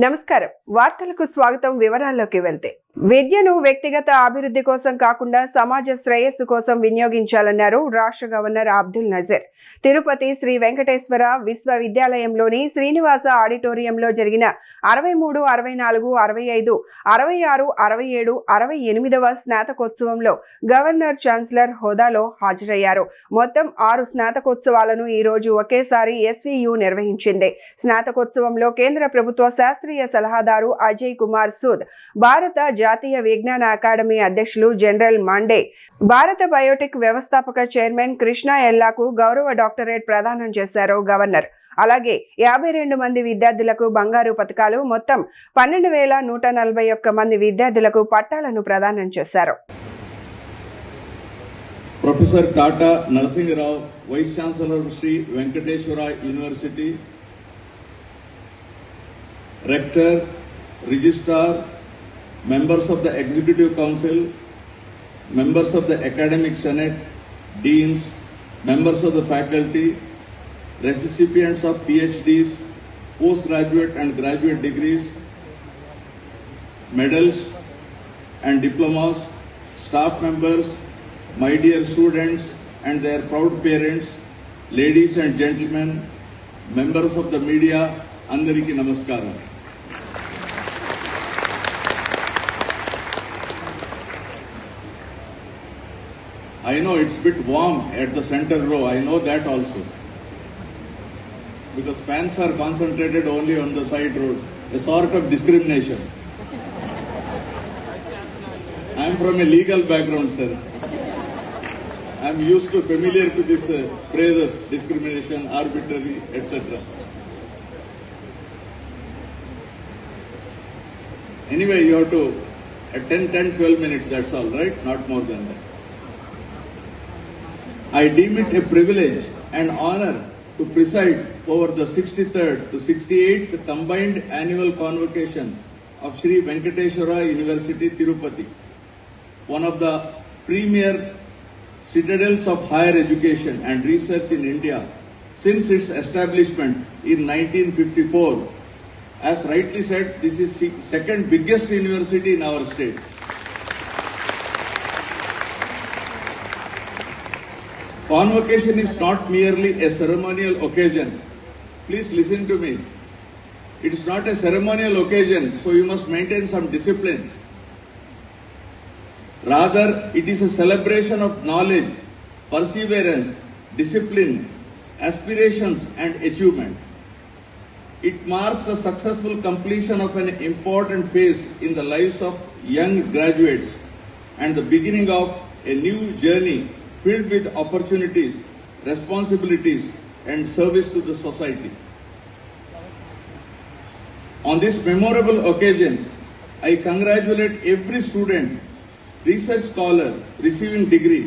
నమస్కారం. వార్తలకు స్వాగతం. వివరాల్లోకి వెళ్తే విద్యను వ్యక్తిగత అభివృద్ధి కోసం కాకుండా సమాజ శ్రేయస్సు కోసం వినియోగించాలన్నారు రాష్ట్ర గవర్నర్ అబ్దుల్ నజీర్. తిరుపతి శ్రీ వెంకటేశ్వర విశ్వవిద్యాలయంలోని శ్రీనివాస ఆడిటోరియంలో జరిగిన 63, 64, 65, 66, 67, 68వ స్నాతకోత్సవంలో గవర్నర్ ఛాన్సలర్ హోదాలో హాజరయ్యారు. మొత్తం 6 స్నాతకోత్సవాలను ఈ రోజు ఒకేసారి ఎస్వీయు నిర్వహించింది. స్నాతకోత్సవంలో కేంద్ర ప్రభుత్వ శాస్త్రీయ సలహాదారు అజయ్ కుమార్ సూద్, భారత జాతీయ విజ్ఞాన అకాడమీ అధ్యక్షులు జనరల్ మాండే, భారత బయోటెక్ వ్యవస్థాపక చైర్మన్ కృష్ణ ఎల్లాకు గౌరవ డాక్టరేట్ ప్రదానం చేశారు గవర్నర్. అలాగే 52 మంది విద్యార్థులకు బంగారు పతకాలు, మొత్తం 12,141 మంది విద్యార్థులకు పట్టాలను ప్రదానం చేశారు. Professor Tata Narasimharao, vice chancellor Sri Venkateswara university, Rector, Registrar, members of the Executive Council, members of the Academic Senate, Deans, members of the faculty, recipients of PhDs, postgraduate and graduate degrees, medals and diplomas, staff members, my dear students and their proud parents, ladies and gentlemen, members of the media, Andariki Namaskaram. I know it's a bit warm at the center row, I know that also. Because fans are concentrated only on the side rows, a sort of discrimination. I am from a legal background, sir. I am used to familiar to this phrases, discrimination, arbitrary, etc. Anyway, you have to, at 10-12 minutes, that's all, right? Not more than that. I deem it a privilege and honor to preside over the 63rd to 68th combined annual convocation of Sri Venkateshwara University, Tirupati, one of the premier citadels of higher education and research in India since its establishment in 1954. As rightly said, this is the second biggest university in our state. Convocation is not merely a ceremonial occasion. Please listen to me. It is not a ceremonial occasion, so you must maintain some discipline. Rather, it is a celebration of knowledge, perseverance, discipline, aspirations and achievement. It marks the successful completion of an important phase in the lives of young graduates and the beginning of a new journey filled with opportunities, responsibilities and service to the society. On this memorable occasion, I congratulate every student, research scholar receiving degree,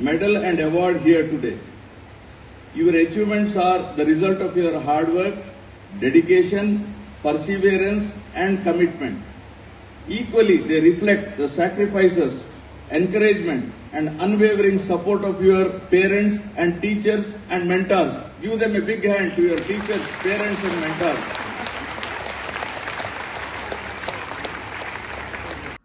medal and award here today. Your achievements are the result of your hard work, dedication, perseverance and commitment. Equally, they reflect the sacrifices, encouragement and unwavering support of your parents and teachers and mentors. Give them a big hand to your teachers, parents and mentors.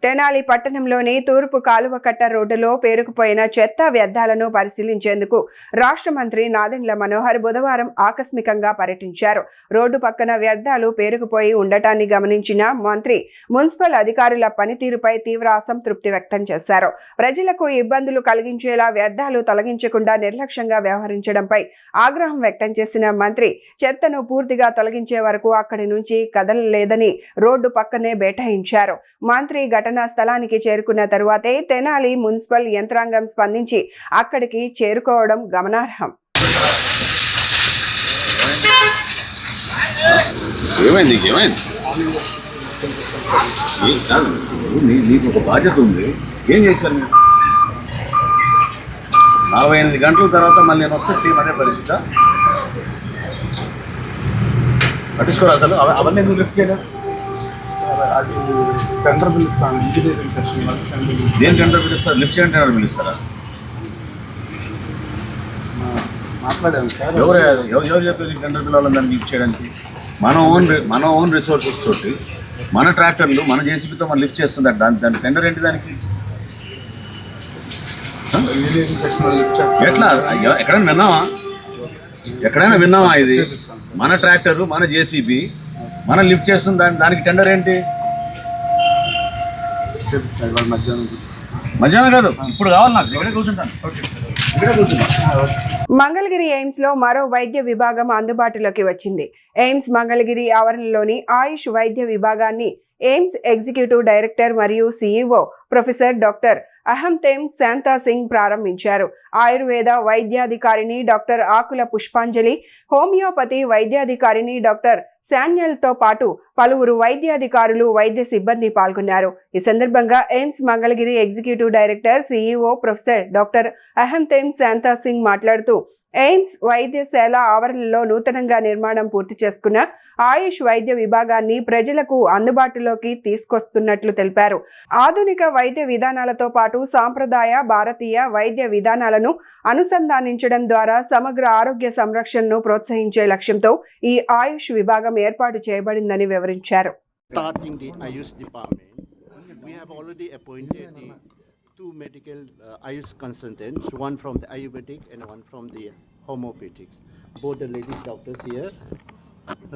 Tenali పట్టణంలోని తూర్పు కాలువకట్ట రోడ్డులో పేరుకుపోయిన చెత్త వ్యర్థాలను పరిశీలించేందుకు రాష్ట్ర మంత్రి నాదెండ్ల మనోహర్ బుధవారం ఆకస్మికంగా పర్యటించారు. రోడ్డు పక్కన వ్యర్థాలు పేరుకుపోయి ఉండటాన్ని గమనించిన మంత్రి మున్సిపల్ అధికారుల పనితీరుపై తీవ్ర అసంతృప్తి వ్యక్తం చేశారు. ప్రజలకు ఇబ్బందులు కలిగించేలా వ్యర్థాలు తొలగించకుండా నిర్లక్ష్యంగా వ్యవహరించడంపై ఆగ్రహం వ్యక్తం చేసిన మంత్రి చెత్తను పూర్తిగా తొలగించే వరకు అక్కడి నుంచి కదలలేదని రోడ్డు పక్కనే బైఠాయించారు. మంత్రి ఘటనా స్థలానికి చేరుకున్న తరువాతే తెనాలి మున్సిపల్ యంత్రాంగం స్పందించి అక్కడికి చేరుకోవడం గమనార్హం. నీకు బాధ్యత ఉంది, ఏం చేశారు? 48 గంటల తర్వాత మళ్ళీ నేను వస్తే సేమ్ అదే పరిస్థితి. పట్టించుకోరు అసలు. అవన్నీ ఎందుకు లిఫ్ట్ చేయలేదు? అది టెండర్ బిల్ ఇస్తాను, ఇంజనీరింగ్ సెక్షన్ దేని టెండర్ బిల్ ఇస్తారు? లిఫ్ట్ చేయడం టెండర్ బిల్ ఇస్తారా? మాట్లాడాను సార్. ఎవరు చెప్పారు టెండర్ బిల్ వాళ్ళని దాన్ని లిఫ్ట్ చేయడానికి? మన ఓన్ రిసోర్సెస్ తోటి మన ట్రాక్టర్లు మన జేసీబీతో మనం లిఫ్ట్ చేస్తుందంట. దాని టెండర్ ఏంటి దానికి? ఇంజనీరింగ్ టెక్నాలజీ ఎట్లా అయ్యో ఎక్కడైనా విన్నామా ఇది? మన ట్రాక్టరు మన జేసీబీ మనం లిఫ్ట్ చేస్తుంది, దానికి టెండర్ ఏంటి? చేపిస్తాను ఇవాళ మధ్యాహ్నం కాదు, ఇప్పుడు కావాలి నాకు. ఇక్కడే కూర్చుంటాను. ఇక్కడే కూర్చుంటాను. మంగళగిరి ఎయిమ్స్ లో మరో వైద్య విభాగం అందుబాటులోకి వచ్చింది. ఎయిమ్స్ మంగళగిరి ఆవరణలోని ఆయుష్ వైద్య విభాగాన్ని ఎయిమ్స్ ఎగ్జిక్యూటివ్ డైరెక్టర్ మరియు CEO professor doctor Ahanthem Shanta Singh ప్రారంభించారు. ఆయుర్వేద వైద్యాధికారిని డాక్టర్ ఆకుల పుష్పాంజలి, హోమియోపతి వైద్యాధికారిని డాక్టర్ శాన్యల్తో పాటు పలువురు వైద్యాధికారులు, వైద్య సిబ్బంది పాల్గొన్నారు. ఈ సందర్భంగా AIIMS Mangalagiri executive director CEO professor doctor Ahanthem Shanta Singh మాట్లాడుతూ, ఎయిమ్స్ వైద్యశాల ఆవరణలో నూతనంగా నిర్మాణం పూర్తి చేసుకున్న ఆయుష్ వైద్య విభాగాన్ని ప్రజలకు అందుబాటులోకి తీసుకొస్తున్నట్లు తెలిపారు. ఆధునిక వైద్య విధానాలతో పాటు సాంప్రదాయ భారతీయ వైద్య విధానాలను అనుసంధానించడం ద్వారా సమగ్ర ఆరోగ్య సంరక్షణను ప్రోత్సహించే లక్ష్యంతో ఈ ఆయుష్ విభాగం ఏర్పాటు చేయబడిందని వివరించారు. Starting the Ayush department, we have already appointed the two medical Ayush consultants, one from the Ayurvedic and one from the homeopathic. Both the ladies doctors here,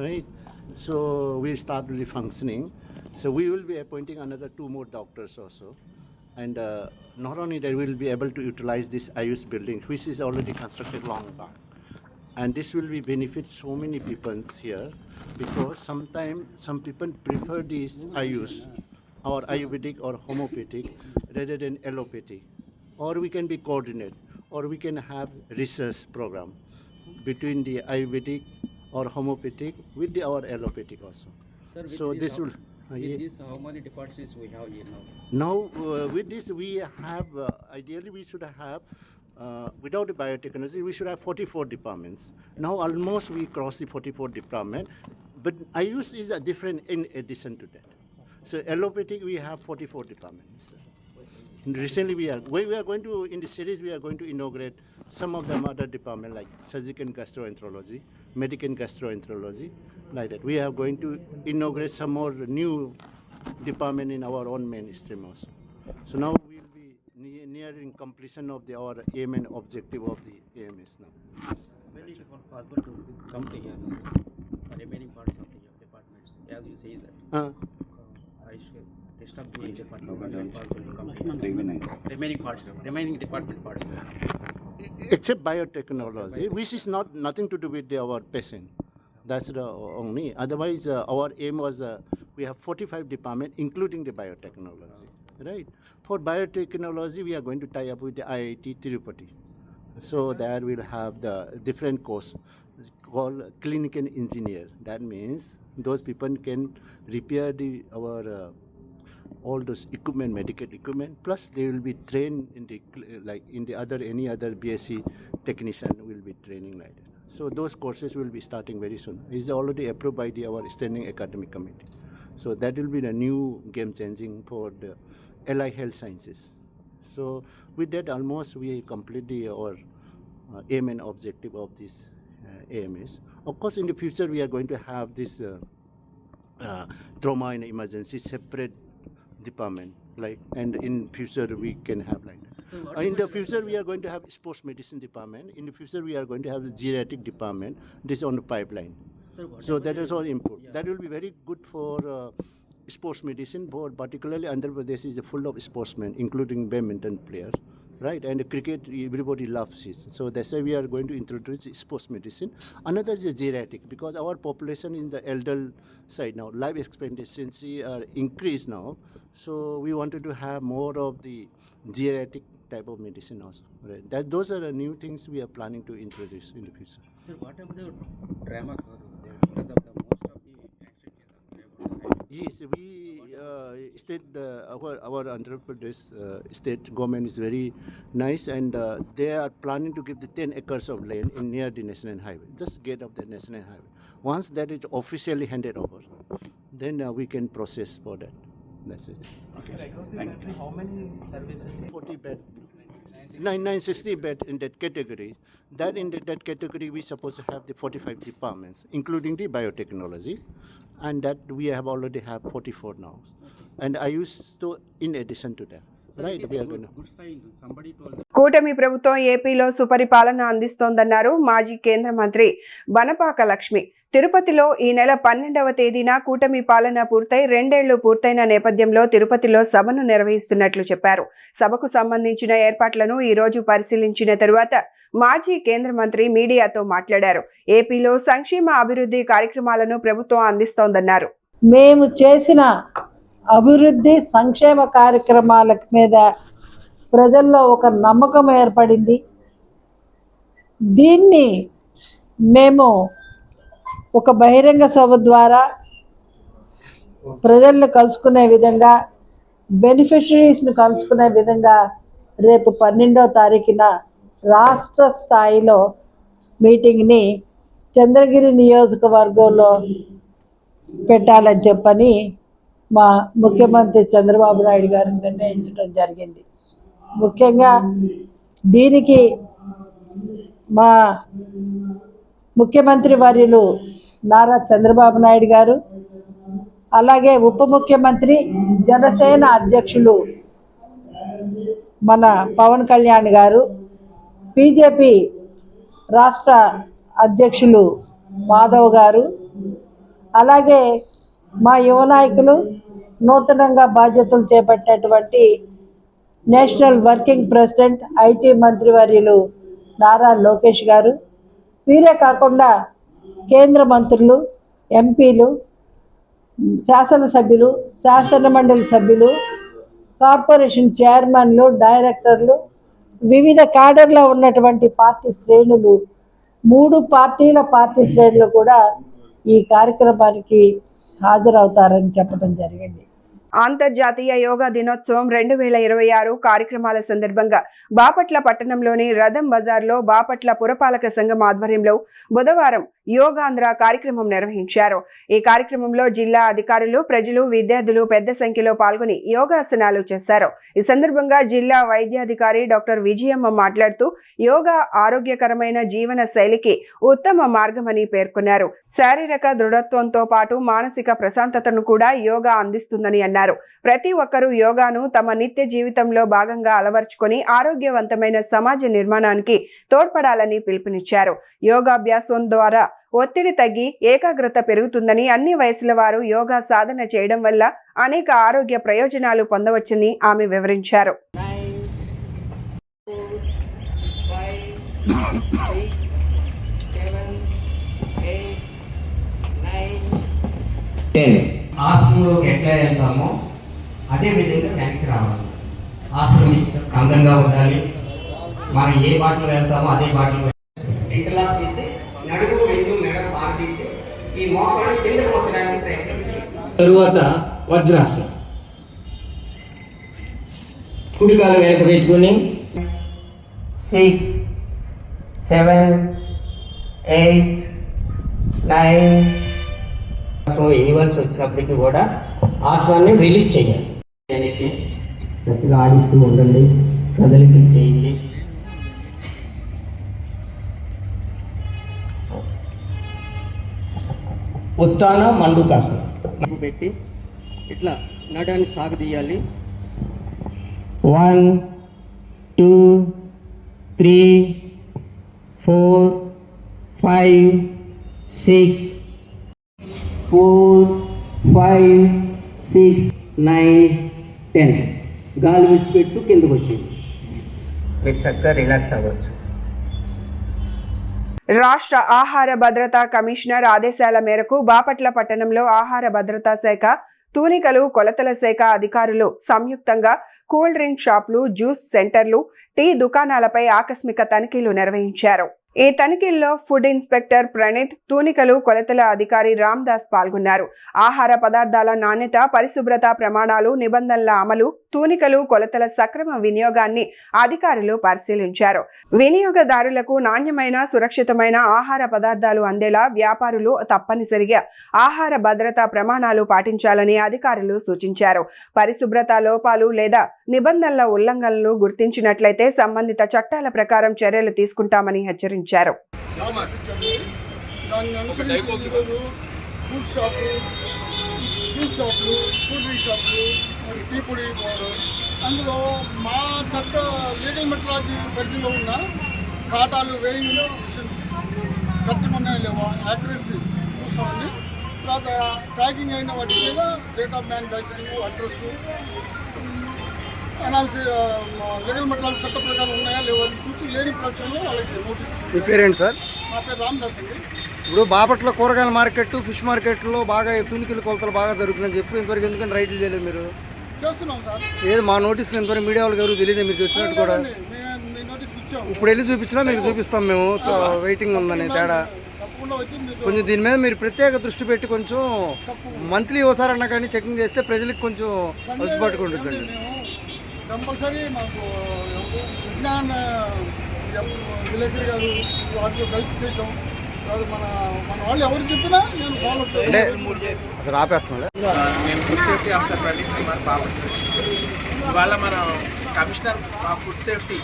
right? So we start really functioning. So we will be appointing another two more doctors also. And not only that, we will be able to utilize this Ayush building, which is already constructed long back. And this will be benefit so many people here, because sometimes some people prefer this Ayush or Ayurvedic or homeopathic rather than allopathic. Or we can be coordinate, or we can have research program between the Ayurvedic or homeopathic with our allopathic also. Sir, So this will. with this, how many departments we have here now? Now, with this, we have, ideally, we should have, without the biotechnology, we should have 44 departments. Now, almost we cross the 44 department, but Ayush is a different in addition to that. So, allopathic, we have 44 departments. And recently, we are going to, in the series, we are going to inaugurate some of them other departments like surgical gastroenterology, medical gastroenterology, like that. We are going to inaugurate some more new department in our own mainstream also. So now we will be nearing completion of our aim and objective of the AMS now. When it is possible to come to here, remaining parts of the departments, as you say that, I should rest of the department when it is possible to come here. Remaining department parts. Except biotechnology, which is nothing to do with our patient. That's the only. Otherwise, our aim was we have 45 departments, including the biotechnology, right? For biotechnology, we are going to tie up with the IIT Tirupati. So there we'll have the different course called clinical engineer. That means those people can repair our all those equipment, medical equipment. Plus, they will be trained in the any other BSc technician will be training like that. So those courses will be starting very soon. It's already approved by our standing academic committee. So that will be the new game changing for the allied health sciences. So with that, almost we complete our aim and objective of this AMS. Of course, in the future, we are going to have this trauma and emergency separate department, like, and in future we can have like that. In the future, we are going to have sports medicine department. In the future, we are going to have the geriatric department. This is on the pipeline. So that is all input. Yeah. That will be very good for sports medicine, but particularly Andhra Pradesh is full of sportsmen, including badminton players, right? And cricket, everybody loves it. So that's why we are going to introduce sports medicine. Another is geriatric, because our population in the elder side now, life expectancy are increased now. So we wanted to have more of the geriatric type of medicine also, right? Those are the new things we are planning to introduce in the future. Sir, what about the drama there? Because of the most of the accident cases are Yes, we state our Andhra Pradesh state government is very nice, and they are planning to give the 10 acres of land in near the national highway, just gate of the national highway. Once that is officially handed over, then we can process for that. That's it. Okay. Across the country, how many services? 40 bed. 960 bed in that category. That in that category, we supposed to have the 45 departments, including the biotechnology, and that we have already have 44 now. And I used to, in addition to that, So right? it is We a are going good sign. Somebody told కూటమి ప్రభుత్వం ఏపీలో సుపరిపాలన అందిస్తోందన్నారు మాజీ కేంద్ర మంత్రి బనపాక లక్ష్మి. తిరుపతిలో ఈ నెల 12వ తేదీన కూటమి పాలన పూర్తయి 2 ఏళ్లు పూర్తయిన నేపథ్యంలో తిరుపతిలో సభను నిర్వహిస్తున్నట్లు చెప్పారు. సభకు సంబంధించిన ఏర్పాట్లను ఈ రోజు పరిశీలించిన తరువాత మాజీ కేంద్ర మంత్రి మీడియాతో మాట్లాడారు. ఏపీలో సంక్షేమ అభివృద్ధి కార్యక్రమాలను ప్రభుత్వం అందిస్తోందన్నారు. మేము చేసిన అభివృద్ధి సంక్షేమ కార్యక్రమాల మీద ప్రజల్లో ఒక నమ్మకం ఏర్పడింది. దీన్ని మేము ఒక బహిరంగ సభ ద్వారా ప్రజలను కలుసుకునే విధంగా, బెనిఫిషరీస్ని కలుసుకునే విధంగా రేపు 12వ తారీఖున రాష్ట్ర స్థాయిలో మీటింగ్ని చంద్రగిరి నియోజకవర్గంలో పెట్టాలని చెప్పని మా ముఖ్యమంత్రి చంద్రబాబు నాయుడు గారు నిర్ణయించడం జరిగింది. ముఖ్యంగా దీనికి మా ముఖ్యమంత్రి వర్యులు నారా చంద్రబాబు నాయుడు గారు, అలాగే ఉప ముఖ్యమంత్రి జనసేన అధ్యక్షులు మన పవన్ కళ్యాణ్ గారు, బీజేపీ రాష్ట్ర అధ్యక్షులు మాధవ్ గారు, అలాగే మా యువ నాయకులు నూతనంగా బాధ్యతలు చేపట్టినటువంటి నేషనల్ వర్కింగ్ ప్రెసిడెంట్ ఐటీ మంత్రివర్యులు నారా లోకేష్ గారు, వీరే కాకుండా కేంద్ర మంత్రులు, ఎంపీలు, శాసనసభ్యులు, శాసనమండలి సభ్యులు, కార్పొరేషన్ చైర్మన్లు, డైరెక్టర్లు, వివిధ క్యాడర్లో ఉన్నటువంటి పార్టీ శ్రేణులు, 3 పార్టీల పార్టీ శ్రేణులు కూడా ఈ కార్యక్రమానికి హాజరవుతారని చెప్పడం జరిగింది. అంతర్జాతీయ యోగా దినోత్సవం 2026 కార్యక్రమాల సందర్భంగా బాపట్ల పట్టణంలోని రథం బజార్లో బాపట్ల పురపాలక సంఘం ఆధ్వర్యంలో బుధవారం యోగాంధ్ర కార్యక్రమం నిర్వహించారు. ఈ కార్యక్రమంలో జిల్లా అధికారులు, ప్రజలు, విద్యార్థులు పెద్ద సంఖ్యలో పాల్గొని యోగాసనాలు చేశారు. ఈ సందర్భంగా జిల్లా వైద్యాధికారి డాక్టర్ విజయమ్మ మాట్లాడుతూ యోగా ఆరోగ్యకరమైన జీవన శైలికి ఉత్తమ మార్గమని పేర్కొన్నారు. శారీరక దృఢత్వంతో పాటు మానసిక ప్రశాంతతను కూడా యోగా అందిస్తుందని అన్నారు. ప్రతి ఒక్కరూ యోగాను తమ నిత్య జీవితంలో భాగంగా అలవర్చుకొని ఆరోగ్యవంతమైన సమాజ నిర్మాణానికి తోడ్పడాలని పిలుపునిచ్చారు. యోగాభ్యాసం ద్వారా ఒత్తిడి తగ్గి ఏకాగ్రత పెరుగుతుందని, అన్ని వయసుల వారు యోగా సాధన చేయడం వల్ల అనేక ఆరోగ్య ప్రయోజనాలు పొందవచ్చని ఆమె వివరించారు. 10 ఆశ్రమంలోకి ఎట్లా వెళ్తామో అదే విధంగా వెనక్కి రావాలి. ఆశ్రమం అందంగా ఉండాలి. మనం ఏ బాటలో వెళ్తామో అదే బాటలో ఇంటర్లాక్ చేసి నడుము, వెన్ను, మెడ సాగు తీసి ఈ మోకాళ్ళు కిందకు మొత్తడానికి ప్రయత్నం చేయాలి. తరువాత వజ్రాసనం. కుడికాలు వెనక పెట్టుకుని 6, 7, 8, 9 సో ఇవ్వాల్సి వచ్చినప్పటికీ కూడా ఆశ్వాన్ని రిలీజ్ చేయాలి. గట్టిగా ఆడిస్తూ ఉండండి, కదలిక చేయండి. ఉత్తాన మండుకాసనం పెట్టి ఇట్లా నడాన్ని సాగదీయాలి. 1, 2, 3, 4, 5, 6, 4, 5, 6, 9, 10 గాలి విడిచిపెట్టు కిందకు వచ్చింది. మీరు చక్కగా రిలాక్స్ అవ్వచ్చు. రాష్ట్ర ఆహార భద్రతా కమిషనర్ ఆదేశాల మేరకు బాపట్ల పట్టణంలో ఆహార భద్రతా శాఖ, తూనికలు కొలతల శాఖ అధికారులు సంయుక్తంగా కూల్ డ్రింక్ షాపులు, జ్యూస్ సెంటర్లు, టీ దుకాణాలపై ఆకస్మిక తనిఖీలు నిర్వహించారు. ఈ తనిఖీల్లో ఫుడ్ ఇన్స్పెక్టర్ ప్రణీత్, తూనికలు కొలతల అధికారి రామ్దాస్ పాల్గొన్నారు. ఆహార పదార్థాల నాణ్యత, పరిశుభ్రత ప్రమాణాలు, నిబంధనల అమలు, తూనికలు కొలతల సక్రమ వినియోగాన్ని అధికారులు పరిశీలించారు. వినియోగదారులకు నాణ్యమైన, సురక్షితమైన ఆహార పదార్థాలు అందేలా వ్యాపారులు తప్పనిసరిగా ఆహార భద్రతా ప్రమాణాలు పాటించాలని అధికారులు సూచించారు. పరిశుభ్రత లోపాలు లేదా నిబంధనల ఉల్లంఘనలు గుర్తించినట్లయితే సంబంధిత చట్టాల ప్రకారం చర్యలు తీసుకుంటామని హెచ్చరించారు. దాన్ని అనుసరించి ఈరోజు ఫుడ్ షాపులు, జ్యూస్ షాపులు, కూల్ డ్రింక్ షాపులు, మరి టీ పొడి పౌడర్, అందులో మా చట్ట లీగల్ మెట్రాలజీ పరిధిలో ఉన్న ఖాతాలు, వేయింగ్ మిషన్స్ కరెక్ట్గా ఉన్నాయో లేవో యాక్యురసీ చూస్తామండి. తర్వాత ప్యాకింగ్ అయిన వాటి మీద date of manufacturing, address, analysis, legal metrology చట్ట ప్రకారం ఉన్నాయా లేవో చూసి లేని పక్షంలో వాళ్ళకి నోటీస్. మీ పేరేంటి సార్? మా పేరు రామదాస్ అండి. ఇప్పుడు బాపట్ల కూరగాయల మార్కెట్, ఫిష్ మార్కెట్లో బాగా తునికిలు కొలతలు బాగా జరుగుతున్నాయని చెప్పి ఇంతవరకు ఎందుకంటే రైట్లు చేయలేదు మీరు? చేస్తున్నాం సార్. ఏది మా నోటీస్కి ఇంతవరకు మీడియా వాళ్ళకి ఎవరు తెలియదు మీరు వచ్చినట్టు కూడా. మీ నోటీస్ ఇచ్చాం. ఇప్పుడు వెళ్ళి చూపించినా మీకు చూపిస్తాం మేము, వెయిటింగ్ ఉందని తేడా. తప్పకుండా వచ్చి మీకు కొంచెం దీని మీద మీరు ప్రత్యేక దృష్టి పెట్టి కొంచెం మంత్లీ ఒకసారి అన్నా కానీ చెకింగ్ చేస్తే ప్రజలకు కొంచెం అలసిపట్టుకు ఉంటుందండి. కంపల్సరీ మాకు విజ్ఞాన్ విలేకరి గారు వాటిలో కలిసి చేసాం. మన వాళ్ళు ఎవరు చెప్పినా నేను ఫాలో అంటే అసలు ఆపేస్తున్నాడు. మేము food safety officer Pradeep Kumar Bapatla. ఇవాళ మనం కమిషనర్ ఫుడ్ సేఫ్టీ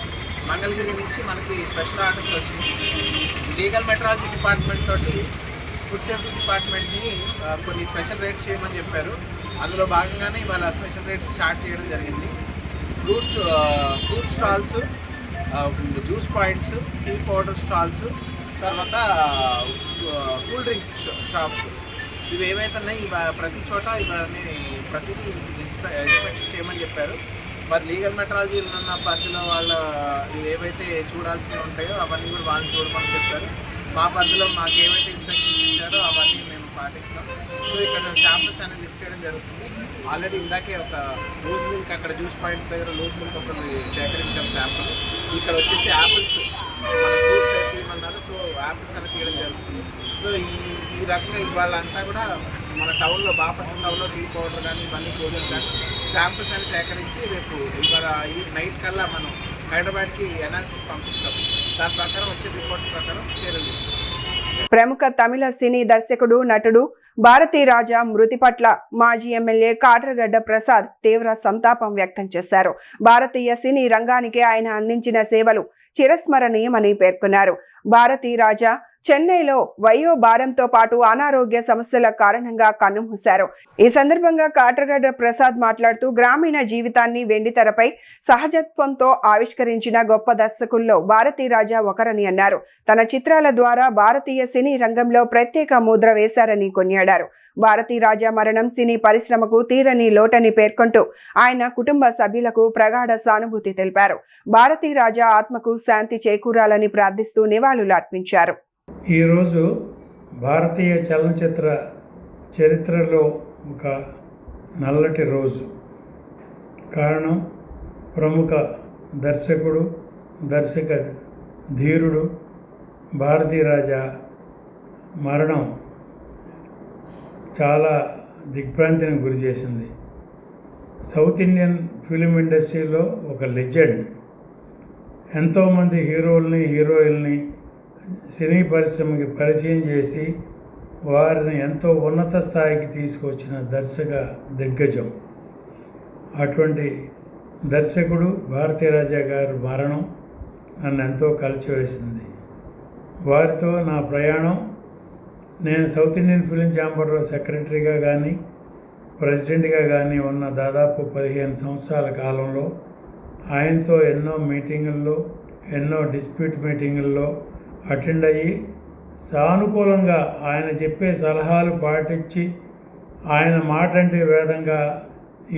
మంగళగిరి నుంచి మనకి స్పెషల్ ఆర్డర్స్ వచ్చింది. లీగల్ మెట్రాలజీ డిపార్ట్మెంట్ తోటి ఫుడ్ సేఫ్టీ డిపార్ట్మెంట్ని కొన్ని స్పెషల్ రేట్స్ చేయమని చెప్పారు. అందులో భాగంగానే ఇవాళ స్పెషల్ రేట్స్ స్టార్ట్ చేయడం జరిగింది. Fruit stalls, juice points, tea powder stalls, తర్వాత కూల్ డ్రింక్స్ షాప్స్, ఇవి ఏవైతే ఉన్నాయి ప్రతి చోట ఇవన్నీ ప్రతిదీ ఇన్స్పెక్షన్ చేయమని చెప్పారు. మరి లీగల్ మెట్రాలజీలో ఉన్న పరిధిలో వాళ్ళ ఏవైతే చూడాల్సినవి ఉంటాయో అవన్నీ కూడా వాళ్ళని చూడమని చెప్పారు. మా పరిధిలో మాకు ఏవైతే ఇన్స్ట్రక్షన్స్ ఇచ్చారో అవన్నీ మేము పాటిస్తాం. సో ఇక్కడ శాంపుల్స్ అనేది లిఫ్ట్ చేయడం జరుగుతుంది. ఆల్రెడీ ఇందాకే ఒక లూజ్ మిల్క్ అక్కడ జ్యూస్ పాయింట్ దగ్గర లూజ్ మిల్క్ ఒకటి సేకరించాం శాంపుల్. ఇక్కడ వచ్చేసి యాపిల్స్ మన ఫ్రూట్స్ అయితే ఏమన్నారు, సో యాపిల్స్ అనేది తీయడం జరుగుతుంది. సో ఈ రకంగా ఇవాళంతా కూడా మన టౌన్లో, బాపట్ల టౌన్లో టీ పౌడర్ కానీ ఇవన్నీ క్లోజర్ కానీ శాంపుల్స్ అని సేకరించి రేపు ఇవాళ ఈ నైట్ కల్లా మనం హైదరాబాద్కి అనాలిసిస్ పంపిస్తాం. దాని ప్రకారం వచ్చే రిపోర్ట్ ప్రకారం చర్యలు తీసుకుంటాం. ప్రముఖ తమిళ సినీ దర్శకుడు, నటుడు భారతీ రాజా మృతి పట్ల మాజీ ఎమ్మెల్యే కాట్రగడ్డ ప్రసాద్ తీవ్ర సంతాపం వ్యక్తం చేశారు. భారతీయ సినీ రంగానికి ఆయన అందించిన సేవలు చిరస్మరణీయమని పేర్కొన్నారు. భారతీ రాజా చెన్నైలో వయో భారంతో పాటు అనారోగ్య సమస్యల కారణంగా కన్నుమూశారు. ఈ సందర్భంగా కాట్రగడ్డ ప్రసాద్ మాట్లాడుతూ గ్రామీణ జీవితాన్ని వెండితెరపై సహజత్వంతో ఆవిష్కరించిన గొప్ప దర్శకుల్లో భారతీ రాజా ఒకరని అన్నారు. తన చిత్రాల ద్వారా భారతీయ సినీ రంగంలో ప్రత్యేక ముద్ర వేశారని కొనియాడారు. భారతీ రాజా మరణం సినీ పరిశ్రమకు తీరని లోటని పేర్కొంటూ ఆయన కుటుంబ సభ్యులకు ప్రగాఢ సానుభూతి తెలిపారు. భారతీ రాజా ఆత్మకు శాంతి చేకూరాలని ప్రార్థిస్తూ నివాళులు అర్పించారు. ఈరోజు భారతీయ చలనచిత్ర చరిత్రలో ఒక నల్లటి రోజు. కారణం ప్రముఖ దర్శకుడు, దర్శక ధీరుడు భారతీ రాజా మరణం చాలా దిగ్భ్రాంతిని గురి చేసింది. సౌత్ ఇండియన్ ఫిలిం ఇండస్ట్రీలో ఒక లెజెండ్. ఎంతోమంది హీరోల్ని, హీరోయిల్ని సినీ పరిశ్రమకి పరిచయం చేసి వారిని ఎంతో ఉన్నత స్థాయికి తీసుకొచ్చిన దర్శక దిగ్గజం. అటువంటి దర్శకుడు భారతీ రాజా గారి మరణం నన్ను ఎంతో కలిచివేసింది. వారితో నా ప్రయాణం, నేను సౌత్ ఇండియన్ ఫిలిం ఛాంబర్లో సెక్రటరీగా కానీ ప్రెసిడెంట్గా కానీ ఉన్న దాదాపు 15 సంవత్సరాల కాలంలో ఆయనతో ఎన్నో మీటింగుల్లో, ఎన్నో డిస్ప్యూట్ మీటింగుల్లో అటెండ్ అయ్యి సానుకూలంగా ఆయన చెప్పే సలహాలు పాటించి ఆయన మాట అంటే వేదంగా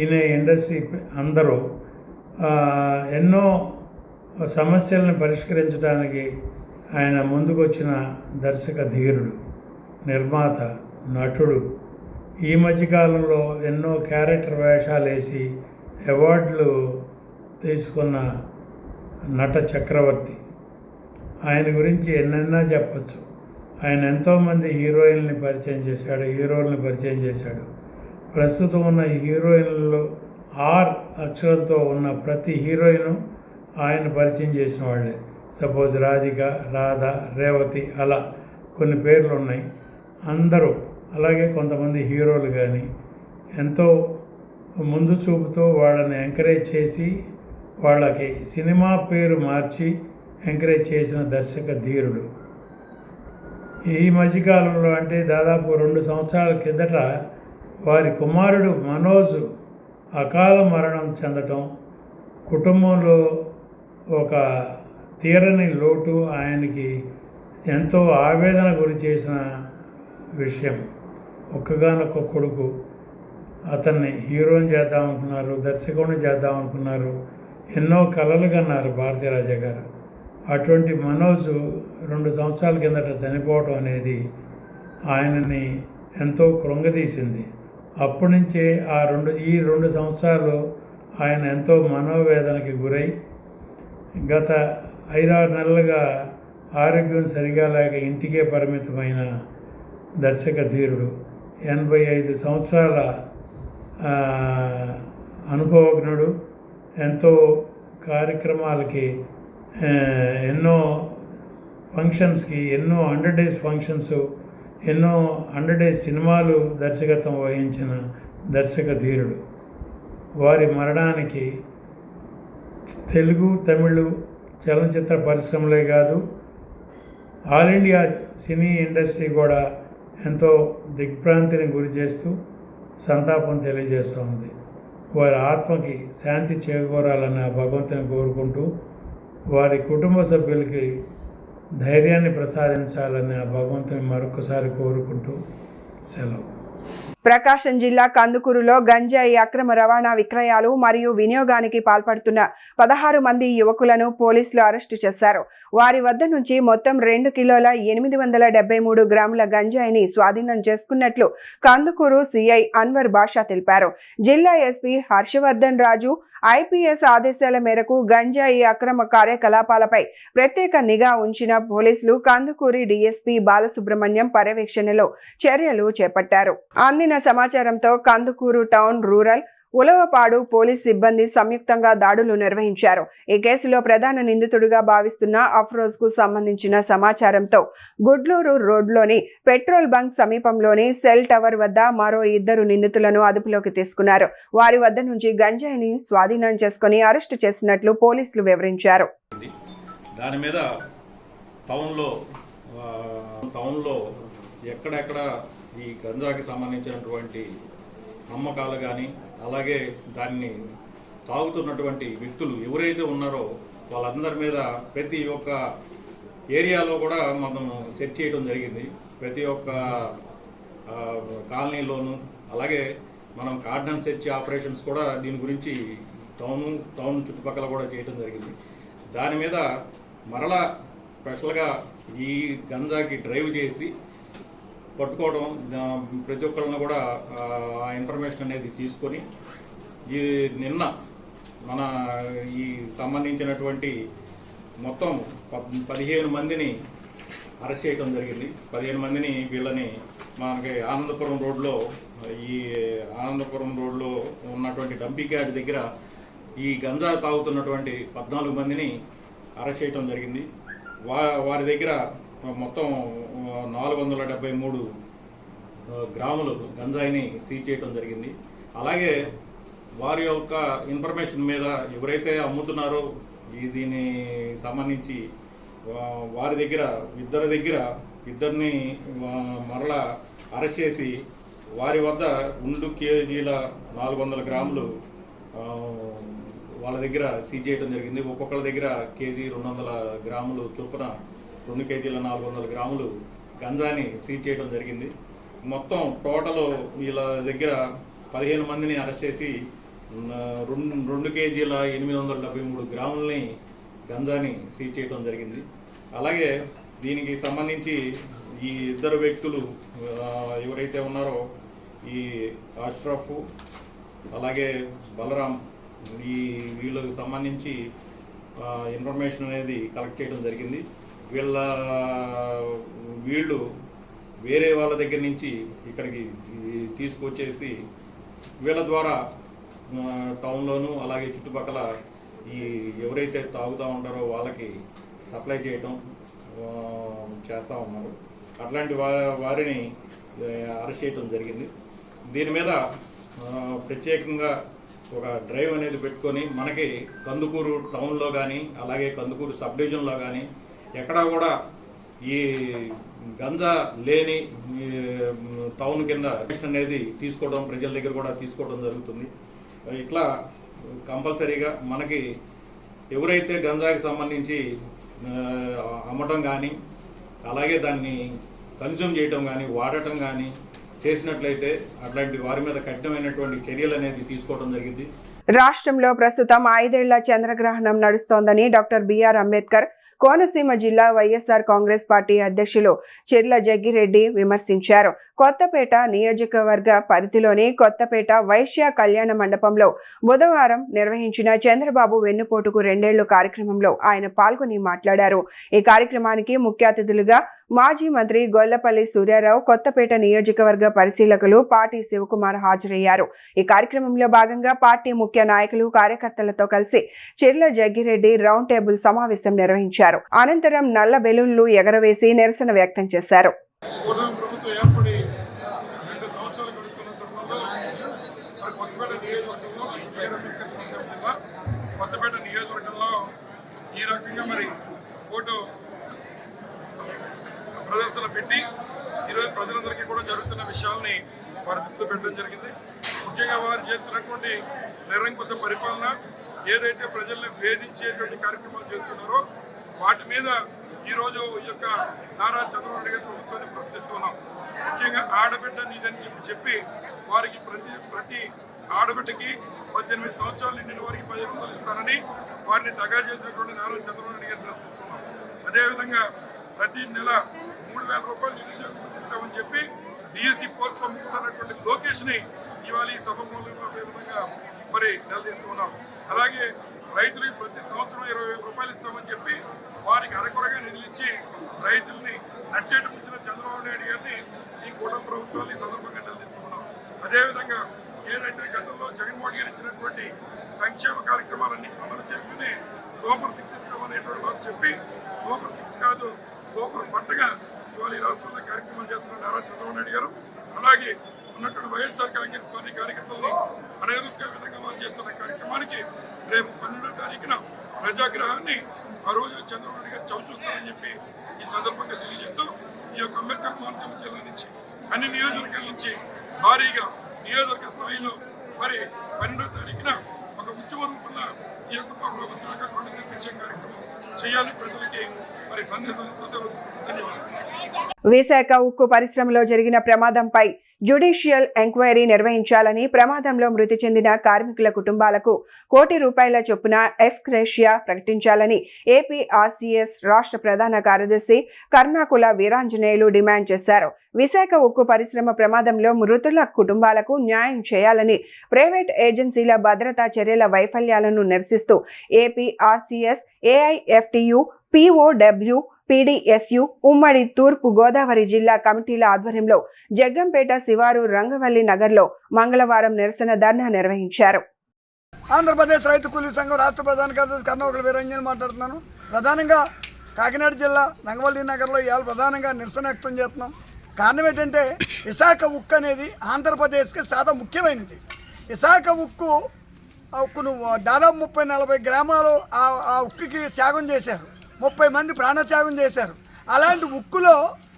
ఈయన ఇండస్ట్రీ అందరూ ఎన్నో సమస్యలను పరిష్కరించడానికి ఆయన ముందుకొచ్చిన దర్శక ధీరుడు, నిర్మాత, నటుడు. ఈ మధ్యకాలంలో ఎన్నో క్యారెక్టర్ వేషాలు వేసి అవార్డులు తీసుకున్న నట చక్రవర్తి. ఆయన గురించి ఎన్నెన్నో చెప్పచ్చు. ఆయన ఎంతోమంది హీరోయిన్ని పరిచయం చేశాడు, హీరోల్ని పరిచయం చేశాడు. ప్రస్తుతం ఉన్న హీరోయిన్లలో ఆర్ అక్షరంతో ఉన్న ప్రతి హీరోయిను ఆయన పరిచయం చేసిన వాళ్ళే. సపోజ్ రాధిక, రాధ, రేవతి, అలా కొన్ని పేర్లు ఉన్నాయి. అందరూ అలాగే కొంతమంది హీరోలు కానీ ఎంతో ముందు చూపుతో వాళ్ళని ఎంకరేజ్ చేసి వాళ్ళకి సినిమా పేరు మార్చి ఎంకరేజ్ చేసిన దర్శక ధీరుడు. ఈ మధ్యకాలంలో అంటే దాదాపు 2 సంవత్సరాల కిందట వారి కుమారుడు మనోజ్ అకాల మరణం చెందటం కుటుంబంలో ఒక తీరని లోటు, ఆయనకి ఎంతో ఆవేదన గురి చేసిన విషయం. ఒక్కగానొక్క కొడుకు, అతన్ని హీరోని చేద్దాం అనుకున్నారు, దర్శకుడిని చేద్దాం అనుకున్నారు, ఎన్నో కలలు కన్నారు భారతీరాజా గారు. అటువంటి మనోజ్ 2 సంవత్సరాల కిందట చనిపోవటం అనేది ఆయనని ఎంతో కృంగదీసింది. అప్పటి నుంచే ఈ 2 సంవత్సరాలు ఆయన ఎంతో మనోవేదనకి గురై గత 5-6 నెలలుగా ఆరోగ్యం సరిగా లేక ఇంటికే పరిమితమైన దర్శక ధీరుడు. 85 సంవత్సరాల అనుభవజ్ఞుడు. ఎంతో కార్యక్రమాలకి, ఎన్నో ఫంక్షన్స్కి, ఎన్నో 100 days ఫంక్షన్స్, ఎన్నో 100 days సినిమాలు దర్శకత్వం వహించిన దర్శక ధీరుడు. వారి మరణానికి తెలుగు, తమిళ చలనచిత్ర పరిశ్రమలే కాదు, ఆల్ ఇండియా సినీ ఇండస్ట్రీ కూడా ఎంతో దిగ్భ్రాంతిని గురి చేస్తూ సంతాపం తెలియజేస్తోంది. వారి ఆత్మకి శాంతి చేకూరాలని భగవంతుని కోరుకుంటూ, వారి కుటుంబ సభ్యులకి ధైర్యాన్ని ప్రసాదించాలని భగవంతుని మరొకసారి కోరుకుంటూ సెలవు. ప్రకాశం జిల్లా కందుకూరులో గంజాయి అక్రమ రవాణా, విక్రయాలు మరియు వినియోగానికి పాల్పడుతున్న 16 మంది యువకులను పోలీసులు అరెస్టు చేశారు. వారి వద్ద నుంచి మొత్తం 2 కిలోల 873 గ్రాముల గంజాయిని స్వాధీనం చేసుకున్నట్లు కందుకూరు సిఐ అన్వర్ బాషా తెలిపారు. జిల్లా ఎస్పీ హర్షవర్ధన్ రాజు ఐపీఎస్ ఆదేశాల మేరకు గంజాయి అక్రమ కార్యకలాపాలపై ప్రత్యేక నిఘా ఉంచిన పోలీసులు కందుకూరి డీఎస్పీ బాలసుబ్రహ్మణ్యం పర్యవేక్షణలో చర్యలు చేపట్టారు. అందిన సమాచారంతో Kandukur town, rural, Ulavapadu police సిబ్బంది సంయుక్తంగా దాడులు నిర్వహించారు. ఈ కేసులో ప్రధాన నిందితుడిగా భావిస్తున్న అఫ్రోజ్ కు సంబంధించిన సమాచారంతో గుడ్లూరు రోడ్లోని పెట్రోల్ బంక్ సమీపంలోని సెల్ టవర్ వద్ద మరో 2 నిందితులను అదుపులోకి తీసుకున్నారు. వారి వద్ద నుంచి గంజాయిని స్వాధీనం చేసుకుని అరెస్టు చేసినట్లు పోలీసులు వివరించారు. దాని మీద టౌన్లో ఎక్కడెక్కడ ఈ గంజాకి సంబంధించినటువంటి అమ్మకాలు కానీ, అలాగే దాన్ని తాగుతున్నటువంటి వ్యక్తులు ఎవరైతే ఉన్నారో వాళ్ళందరి మీద ప్రతి ఒక్క ఏరియాలో కూడా మనం సెర్చ్ చేయడం జరిగింది. ప్రతి ఒక్క కాలనీలోనూ, అలాగే మనం కార్డన్ సెర్చ్ ఆపరేషన్స్ కూడా దీని గురించి టౌన్ చుట్టుపక్కల కూడా చేయడం జరిగింది. దాని మీద మరలా స్పెషల్గా ఈ గంజాకి డ్రైవ్ చేసి పట్టుకోవడం, ప్రతి ఒక్కరిని కూడా ఆ ఇన్ఫర్మేషన్ అనేది తీసుకొని నిన్న మన ఈ సంబంధించినటువంటి మొత్తం 15 మందిని అరెస్ట్ చేయడం జరిగింది. 15 మందిని వీళ్ళని మనకి ఆనందపురం రోడ్లో ఉన్నటువంటి డంపింగ్ యార్డ్ దగ్గర ఈ గంజా తాగుతున్నటువంటి 14 మందిని అరెస్ట్ చేయడం జరిగింది. వారి దగ్గర మొత్తం 473 గ్రాములు గంజాయిని సీజ్ చేయడం జరిగింది. అలాగే వారి యొక్క ఇన్ఫర్మేషన్ మీద ఎవరైతే అమ్ముతున్నారో దీన్ని సంబంధించి వారి దగ్గర ఇద్దరిని మరలా అరెస్ట్ చేసి వారి వద్ద 2 కేజీల 400 గ్రాములు వాళ్ళ దగ్గర సీజ్ చేయడం జరిగింది. ఒక్కొక్కరి దగ్గర కేజీ 200 గ్రాములు చొప్పున 2 కేజీల 400 గ్రాములు గంజాని సీజ్ చేయడం జరిగింది. మొత్తం టోటల్ వీళ్ళ దగ్గర 15 మందిని అరెస్ట్ చేసి 2 కేజీల 873 గ్రాములని గంజాని సీజ్ చేయడం జరిగింది. అలాగే దీనికి సంబంధించి ఈ 2 వ్యక్తులు ఎవరైతే ఉన్నారో ఈ అష్రఫ్ అలాగే బలరాం, వీళ్ళకి సంబంధించి ఇన్ఫర్మేషన్ అనేది కలెక్ట్ చేయడం జరిగింది. వీళ్ళు వేరే వాళ్ళ దగ్గర నుంచి ఇక్కడికి తీసుకొచ్చేసి వీళ్ళ ద్వారా టౌన్లోను అలాగే చుట్టుపక్కల ఎవరైతే తాగుతూ ఉంటారో వాళ్ళకి సప్లై చేయటం చేస్తూ ఉన్నారు. అట్లాంటి వారిని అరెస్ట్ చేయడం జరిగింది. దీని మీద ప్రత్యేకంగా ఒక డ్రైవ్ అనేది పెట్టుకొని మనకి కందుకూరు టౌన్లో కానీ అలాగే కందుకూరు సబ్ డివిజన్లో కానీ ఎక్కడా కూడా ఈ గంజా లేని టౌన్ కింద అనేది తీసుకోవడం, ప్రజల దగ్గర కూడా తీసుకోవడం జరుగుతుంది. ఇట్లా కంపల్సరీగా మనకి ఎవరైతే గంజాకి సంబంధించి అమ్మటం కానీ అలాగే దాన్ని కన్జ్యూమ్ చేయటం కానీ వాడటం కానీ చేసినట్లయితే అట్లాంటి వారి మీద కఠినమైనటువంటి చర్యలు అనేది తీసుకోవడం జరిగింది. రాష్ట్రంలో ప్రస్తుతం 5 ఏళ్ల చంద్రగ్రహణం నడుస్తోందని డాక్టర్ బిఆర్ అంబేద్కర్ కోనసీమ జిల్లా వైఎస్ఆర్ కాంగ్రెస్ పార్టీ అధ్యక్షులు చెర్ల జగ్గిరెడ్డి విమర్శించారు. కొత్తపేట నియోజకవర్గ పరిధిలోని కొత్తపేట వైశ్య కళ్యాణ మండపంలో బుధవారం నిర్వహించిన చంద్రబాబు వెన్నుపోటుకు 2 ఏళ్లు కార్యక్రమంలో ఆయన పాల్గొని మాట్లాడారు. ఈ కార్యక్రమానికి ముఖ్య అతిథులుగా మాజీ మంత్రి గొల్లపల్లి సూర్యారావు, కొత్తపేట నియోజకవర్గ పరిశీలకులు పాటి శివకుమార్ హాజరయ్యారు. ఈ కార్యక్రమంలో భాగంగా పార్టీ ముఖ్య నాయకులు కార్యకర్తలతో కలిసి చెర్ల జగ్గిరెడ్డి రౌండ్ టేబుల్ సమావేశం నిర్వహించారు. అనంతరం నల్ల బెలూన్లు ఎగరవేసి నిరసన వ్యక్తం చేశారు. కొత్తపేట నియోజకవర్గంలో ఈ రకంగా మరి ఫోటో ప్రదర్శన పెట్టి ఈరోజు ప్రజలందరికీ కూడా జరుగుతున్న విషయాల్ని వారి దృష్టిలో పెట్టడం జరిగింది. ముఖ్యంగా వారు చేస్తున్నటువంటి నిరంకుశ పరిపాలన, ఏదైతే ప్రజల్ని వేధించేటువంటి కార్యక్రమాలు చేస్తున్నారో వాటి మీద ఈరోజు ఈ యొక్క నారా చంద్రబాబు నాయుడు గారి ప్రభుత్వాన్ని ప్రశ్నిస్తున్నాం. ముఖ్యంగా ఆడబిడ్డ నీదని చెప్పి వారికి ప్రతి ఆడబిడ్డకి 18 సంవత్సరాలు నిండిన వారికి 1500 ఇస్తానని వారిని దగా చేసినటువంటి నారా చంద్రబాబు నాయుడు గారిని ప్రశ్నిస్తున్నాం. అదేవిధంగా ప్రతి నెల 3000 రూపాయలు నిరుద్యోగం ఇస్తామని చెప్పి డిఎస్సి పోస్టులు అమ్ముకుంటున్నటువంటి లోకేష్ని ఇవాళ ఈ సభలో అదే విధంగా మరి నిలదీస్తున్నాం. అలాగే రైతులకి ప్రతి సంవత్సరం 20,000 రూపాయలు ఇస్తామని చెప్పి వారికి అరకొరగా నిధులు ఇచ్చి రైతుల్ని నట్టేట ముంచిన చంద్రబాబు నాయుడు గారిని ఈ కూటమి ప్రభుత్వాన్ని సందర్భంగా నిలదీస్తున్నాం. అదేవిధంగా ఏదైతే గతంలో జగన్మోహన్ గారు ఇచ్చినటువంటి సంక్షేమ కార్యక్రమాలన్నీ అమలు చేస్తూనే సూపర్ 6 ఇస్తాం అనేటువంటి మాట చెప్పి సూపర్ 6 కాదు సూపర్ ఫండ్గా ఇవాళ ఈ రాష్ట్రంలో కార్యక్రమాలు చేస్తున్న నారా చంద్రబాబు నాయుడు గారు, అలాగే ఉన్నటువంటి వైఎస్ఆర్ కాంగ్రెస్ పార్టీ కార్యకర్తలను అనేక విధంగా వారు చేస్తున్న కార్యక్రమానికి రేపు 12వ తారీఖున ప్రజాగ్రహాన్ని ఆ రోజు చంద్రబాబు నాయుడు గారు చవిచూస్తారని చెప్పి ఈ సందర్భంగా తెలియజేస్తూ ఈ యొక్క అంబేద్కర్ కోనసీమ జిల్లా నుంచి అన్ని నియోజకవర్గాల నుంచి భారీగా నియోజకవర్గ స్థాయిలో మరి 12వ తారీఖున ఒక ఉత్సవ రూపంలో ఈ యొక్క ప్రభుత్వం కొండ తెప్పించే కార్యక్రమం చేయాలి, ప్రజలకి మరి సందేశం ఇస్తూ ధన్యవాదాలు. విశాఖ ఉక్కు పరిశ్రమలో జరిగిన ప్రమాదంపై జ్యుడిషియల్ ఎంక్వైరీ నిర్వహించాలని, ప్రమాదంలో మృతి చెందిన కార్మికుల కుటుంబాలకు ₹1 కోటి చొప్పున ఎక్స్గ్రేషియా ప్రకటించాలని ఏపీఆర్సీఎస్ రాష్ట్ర ప్రధాన కార్యదర్శి కర్ణాకుల వీరాంజనేయులు డిమాండ్ చేశారు. విశాఖ ఉక్కు పరిశ్రమ ప్రమాదంలో మృతుల కుటుంబాలకు న్యాయం చేయాలని, ప్రైవేట్ ఏజెన్సీల భద్రతా చర్యల వైఫల్యాలను నిరసిస్తూ ఏపీఆర్సీఎస్, ఏఐఎఫ్టియు, పిఓడబ్ల్యూ, పీడీఎస్యు ఉమ్మడి తూర్పు గోదావరి జిల్లా కమిటీల ఆధ్వర్యంలో జగ్గంపేట శివారు రంగవల్లి నగర్లో మంగళవారం నిరసన ధర్నా నిర్వహించారు. ఆంధ్రప్రదేశ్ రైతు కూలీ సంఘం రాష్ట్ర ప్రధాన కార్యదర్శి కర్ణాకుల వీరంజన్ మాట్లాడుతున్నాను. ప్రధానంగా కాకినాడ జిల్లా రంగవల్లి నగర్లో ఇవాళ ప్రధానంగా నిరసన వ్యక్తం చేస్తున్నాం. కారణం ఏంటంటే విశాఖ ఉక్కు అనేది ఆంధ్రప్రదేశ్కి చాలా ముఖ్యమైనది. విశాఖ ఉక్కును దాదాపు 30-40 గ్రామాలు ఆ ఉక్కుకి త్యాగం చేశారు. 30 మంది ప్రాణత్యాగం చేశారు. అలాంటి ఉక్కులో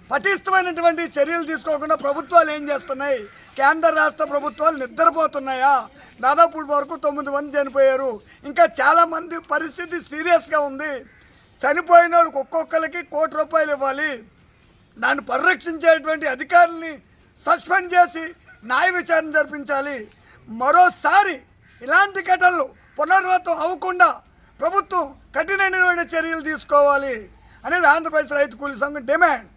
పటిష్టమైనటువంటి చర్యలు తీసుకోకుండా ప్రభుత్వాలు ఏం చేస్తున్నాయి? కేంద్ర రాష్ట్ర ప్రభుత్వాలు నిద్రపోతున్నాయా? దాదాపు వరకు 9 మంది చనిపోయారు. ఇంకా చాలామంది పరిస్థితి సీరియస్గా ఉంది. చనిపోయిన వాళ్ళకి ఒక్కొక్కరికి ₹1 కోటి ఇవ్వాలి. దాన్ని పరిరక్షించేటువంటి అధికారుల్ని సస్పెండ్ చేసి న్యాయ విచారణ జరిపించాలి. మరోసారి ఇలాంటి ఘటనలు పునరావృతం అవ్వకుండా ప్రభుత్వం కఠినమైన చర్యలు తీసుకోవాలి అనేది ఆంధ్రప్రదేశ్ రైతు కూలీ సంఘం డిమాండ్.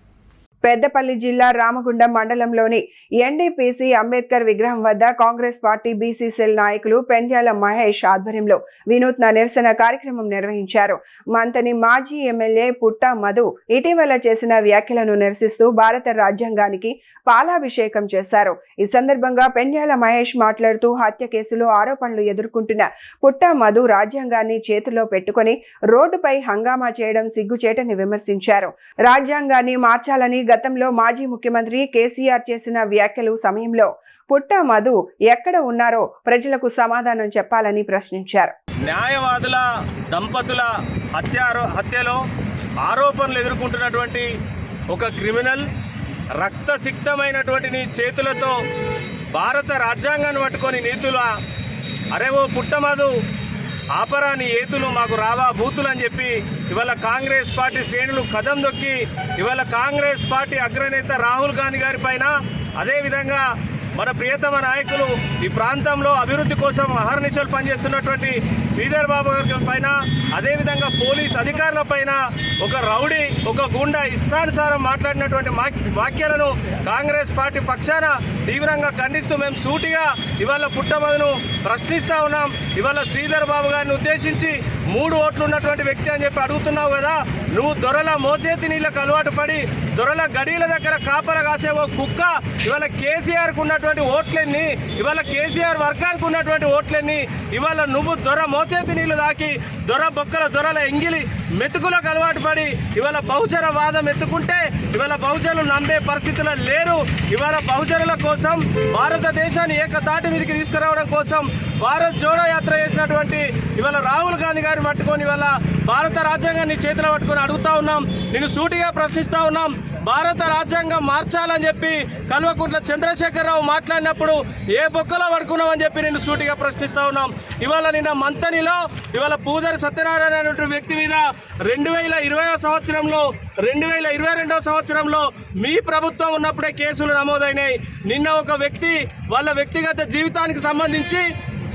పెద్దపల్లి జిల్లా రామగుండం మండలంలోని ఎన్డీపీసీ అంబేద్కర్ విగ్రహం వద్ద కాంగ్రెస్ పార్టీ బీసీ సెల్ నాయకులు పెండ్యాల మహేష్ ఆధ్వర్యంలో వినూత్న నిరసన కార్యక్రమం నిర్వహించారు. మంతని మాజీ ఎమ్మెల్యే పుట్టా మధు ఇటీవల చేసిన వ్యాఖ్యలను నిరసిస్తూ భారత రాజ్యాంగానికి పాలాభిషేకం చేశారు. ఈ సందర్భంగా పెండ్యాల మహేష్ మాట్లాడుతూ హత్య కేసులో ఆరోపణలు ఎదుర్కొంటున్న పుట్టా మధు రాజ్యాంగాన్ని చేతిలో పెట్టుకుని రోడ్డుపై హంగామా చేయడం సిగ్గుచేటని విమర్శించారు. రాజ్యాంగాన్ని మార్చాలని గతంలో మాజీ ముఖ్యమంత్రి కేసీఆర్ చేసిన వ్యాఖ్యలు సమయంలో పుట్టా మధు ఎక్కడ ఉన్నారో ప్రజలకు సమాధానం చెప్పాలని ప్రశ్నించారు. న్యాయవాదుల దంపతుల హత్యలో ఆరోపణలు ఎదుర్కొంటున్నటువంటి ఒక క్రిమినల్ రక్తసిక్తమైనటువంటి నీ చేతులతో భారత రాజ్యాంగాన్ని పట్టుకొని నీతులా అరే ఓ పుట్టమధు ఆపరా నీ ఏతులు మాకు రావా బూతులు అని చెప్పి ఇవాళ కాంగ్రెస్ పార్టీ శ్రేణులు కదం దొక్కి ఇవాళ కాంగ్రెస్ పార్టీ అగ్రనేత రాహుల్ గాంధీ గారి పైన అదేవిధంగా మన ప్రియతమ నాయకులు ఈ ప్రాంతంలో అభివృద్ధి కోసం అహర్నిశలు పనిచేస్తున్నటువంటి శ్రీధర్ బాబు గారి పైన అదేవిధంగా పోలీస్ అధికారుల పైన ఒక రౌడీ ఒక గుండా ఇష్టానుసారం మాట్లాడినటువంటి వాక్యాలను కాంగ్రెస్ పార్టీ పక్షాన తీవ్రంగా ఖండిస్తూ మేము సూటిగా ఇవాళ పుట్టమధును ప్రశ్నిస్తూ ఉన్నాం. ఇవాళ శ్రీధర్ బాబు గారిని ఉద్దేశించి 3 ఓట్లు ఉన్నటువంటి వ్యక్తి అని చెప్పి అడుగుతున్నావు కదా, నువ్వు దొరల మోచేతి నీళ్ళకు అలవాటు పడి దొరల గడీల దగ్గర కాపల కాసే ఓ కుక్క ఇవాళ కేసీఆర్కు ఉన్నటువంటి ఓట్లన్నీ ఇవాళ కేసీఆర్ వర్గానికి ఉన్నటువంటి ఓట్లన్నీ ఇవాళ నువ్వు దొర మోచేతి నీళ్లు దాకి దొర బొక్కల దొరల ఎంగిలి మెతుకులకు అలవాటు పడి ఇవాళ బహుజన వాదం ఎత్తుకుంటే ఇవాళ బహుజనులు నమ్మే పరిస్థితుల్లో లేరు. ఇవాళ బహుజనుల కోసం భారతదేశాన్ని ఏకతాటి మీదకి తీసుకురావడం కోసం భారత్ జోడో యాత్ర చేసినటువంటి ఇవాళ రాహుల్ గాంధీ గారిని పట్టుకొని ఇవాళ భారత రాజ్యాంగాన్ని చేతిలో పట్టుకొని అడుగుతా ఉన్నాం. నేను సూటిగా ప్రశ్నిస్తా ఉన్నాం. భారత రాజ్యాంగం మార్చాలని చెప్పి కల్వకుంట్ల చంద్రశేఖరరావు మాట్లాడినప్పుడు ఏ బొక్కలో పడుకున్నామని చెప్పి నేను సూటిగా ప్రశ్నిస్తా ఉన్నాం. ఇవాళ నిన్న మంతనిలో ఇవాళ పూదరి సత్యనారాయణ అనేటువంటి వ్యక్తి మీద 2020 సంవత్సరంలో 2022 సంవత్సరంలో మీ ప్రభుత్వం ఉన్నప్పుడే కేసులు నమోదైనాయి. నిన్న ఒక వ్యక్తి వాళ్ళ వ్యక్తిగత జీవితానికి సంబంధించి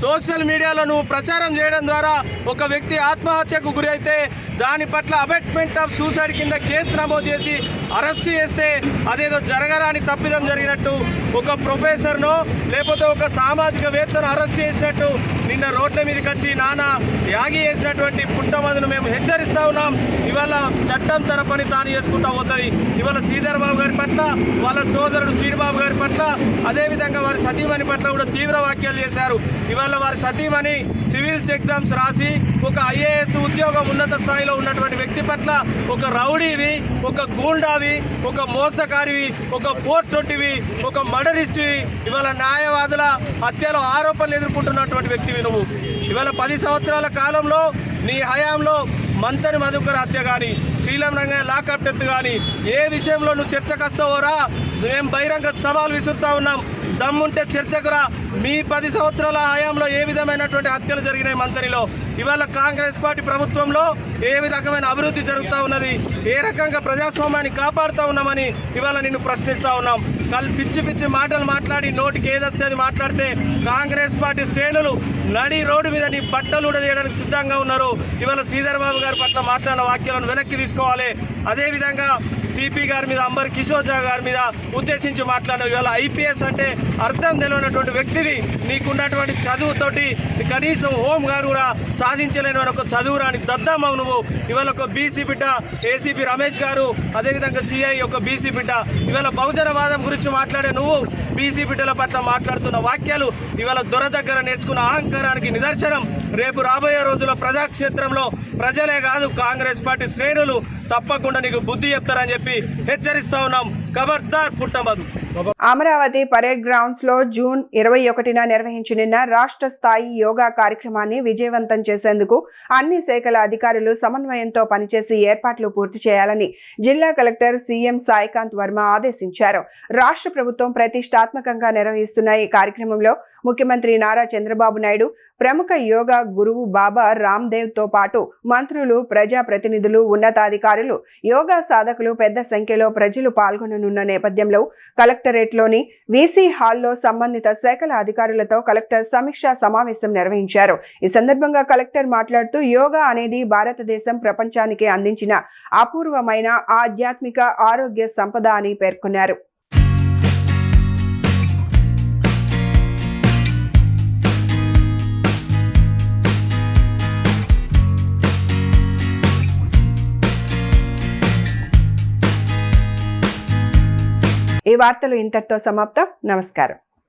సోషల్ మీడియాలో నువ్వు ప్రచారం చేయడం ద్వారా ఒక వ్యక్తి ఆత్మహత్యకు గురి అయితే దాని పట్ల అబెట్మెంట్ ఆఫ్ సూసైడ్ కింద కేసు నమోదు చేసి అరెస్ట్ చేస్తే అదేదో జరగరాని తప్పిదం జరిగినట్టు ఒక ప్రొఫెసర్నో లేకపోతే ఒక సామాజికవేత్తను అరెస్ట్ చేసినట్టు నిన్న రోడ్ల మీదకి వచ్చి నానా యాగి చేసినటువంటి పుట్టమధును మేము హెచ్చరిస్తూ ఉన్నాం. ఇవాళ చట్టం తన పని తాను చేసుకుంటూ పోతుంది. ఇవాళ శ్రీధర్ బాబు గారి పట్ల వాళ్ళ సోదరుడు శ్రీనిబాబు గారి పట్ల అదేవిధంగా వారి సతీమణి పట్ల కూడా తీవ్ర వ్యాఖ్యలు చేశారు. ఇవాళ వారి సతీమణి సివిల్స్ ఎగ్జామ్స్ రాసి ఒక ఐఏఎస్ ఉద్యోగం ఉన్నత స్థాయిలో ఉన్నటువంటి వ్యక్తి పట్ల ఒక రౌడీవి ఒక గూండావి ఒక మోసకారివి ఒక 420వి ఒక మర్డరిస్ట్వి ఇవాళ న్యాయవాదుల హత్యలో ఆరోపణలు ఎదుర్కొంటున్నటువంటి వ్యక్తివి నువ్వు. ఇవాళ 10 సంవత్సరాల కాలంలో నీ హయాంలో మంతని మధుకర్ హత్య కానీ శ్రీలం రంగయ్య లాకప్ డెత్ కానీ ఏ విషయంలో నువ్వు చర్చకు వస్తావోరా మేము బహిరంగ సవాల్ విసురుతా ఉన్నాం. దమ్ముంటే చర్చకురా. మీ 10 సంవత్సరాల హయాంలో ఏ విధమైనటువంటి హత్యలు జరిగినాయి మంతనిలో? ఇవాళ కాంగ్రెస్ పార్టీ ప్రభుత్వంలో ఏ రకమైన అభివృద్ధి జరుగుతూ ఉన్నది? ఏ రకంగా ప్రజాస్వామ్యాన్ని కాపాడుతూ ఉన్నామని ఇవాళ నిన్ను ప్రశ్నిస్తూ ఉన్నాం. పిచ్చి పిచ్చి మాటలు మాట్లాడి నోటికి ఏదొస్తే అది మాట్లాడితే కాంగ్రెస్ పార్టీ శ్రేణులు నడి రోడ్డు మీద నీ బట్టలు ఉడదీయడానికి సిద్ధంగా ఉన్నారు. ఇవాళ శ్రీధర్ బాబు గారి పట్ల మాట్లాడిన వాక్యాలను వెనక్కి తీసుకోవాలి. అదేవిధంగా సిపి గారి మీద అంబర్ కిషోర్ జా గారి మీద ఉద్దేశించి మాట్లాడిన ఇవాళ ఐపీఎస్ అంటే అర్థం తెలియనటువంటి వ్యక్తివి. నీకున్నటువంటి చదువుతోటి కనీసం హోమ్ గారు కూడా సాధించలేని ఒక చదువు రాని దద్దమ్మ నువ్వు. ఇవాళ ఒక బీసీ బిడ్డ ఏసీపీ రమేష్ గారు అదేవిధంగా సిఐ ఒక బీసీ బిడ్డ ఇవాళ బహుజనవాదం గురించి మాట్లాడే నువ్వు బీసీ బిడ్డల పట్ల మాట్లాడుతున్న వాక్యాలు ఇవాళ దొర దగ్గర నేర్చుకున్న అహంకారానికి నిదర్శనం. రేపు రాబోయే రోజుల్లో ప్రజాక్షేత్రంలో ప్రజలే కాదు కాంగ్రెస్ పార్టీ శ్రేణులు తప్పకుండా నీకు బుద్ధి చెప్తారని చెప్పి హెచ్చరిస్తా ఉన్నాం. ఖబర్దార్ పుట్టమధు. అమరావతి పరేడ్ గ్రౌండ్స్ లో జూన్ 21న నిర్వహించనున్న రాష్ట్ర స్థాయి యోగా కార్యక్రమాన్ని విజయవంతం చేసేందుకు అన్ని శాఖల అధికారులు సమన్వయంతో పనిచేసి ఏర్పాట్లు పూర్తి చేయాలని జిల్లా కలెక్టర్ సీఎం సాయికాంత్ వర్మ ఆదేశించారు. రాష్ట్ర ప్రభుత్వం ప్రతిష్టాత్మకంగా నిర్వహిస్తున్న ఈ కార్యక్రమంలో ముఖ్యమంత్రి నారా చంద్రబాబు నాయుడు, ప్రముఖ యోగా గురువు బాబా రామ్దేవ్ తో పాటు మంత్రులు, ప్రజాప్రతినిధులు, ఉన్నతాధికారులు, యోగా సాధకులు పెద్ద సంఖ్యలో ప్రజలు పాల్గొననున్న నేపథ్యంలో కలెక్టర్ కలెక్టరేట్లోని వీసీ హాల్లో సంబంధిత శాఖల అధికారులతో కలెక్టర్ సమీక్షా సమావేశం నిర్వహించారు. ఈ సందర్భంగా కలెక్టర్ మాట్లాడుతూ యోగా అనేది భారతదేశం ప్రపంచానికి అందించిన అపూర్వమైన ఆధ్యాత్మిక ఆరోగ్య సంపద అని పేర్కొన్నారు. ఈ వార్తలు ఇంతటితో సమాప్తం. నమస్కారం.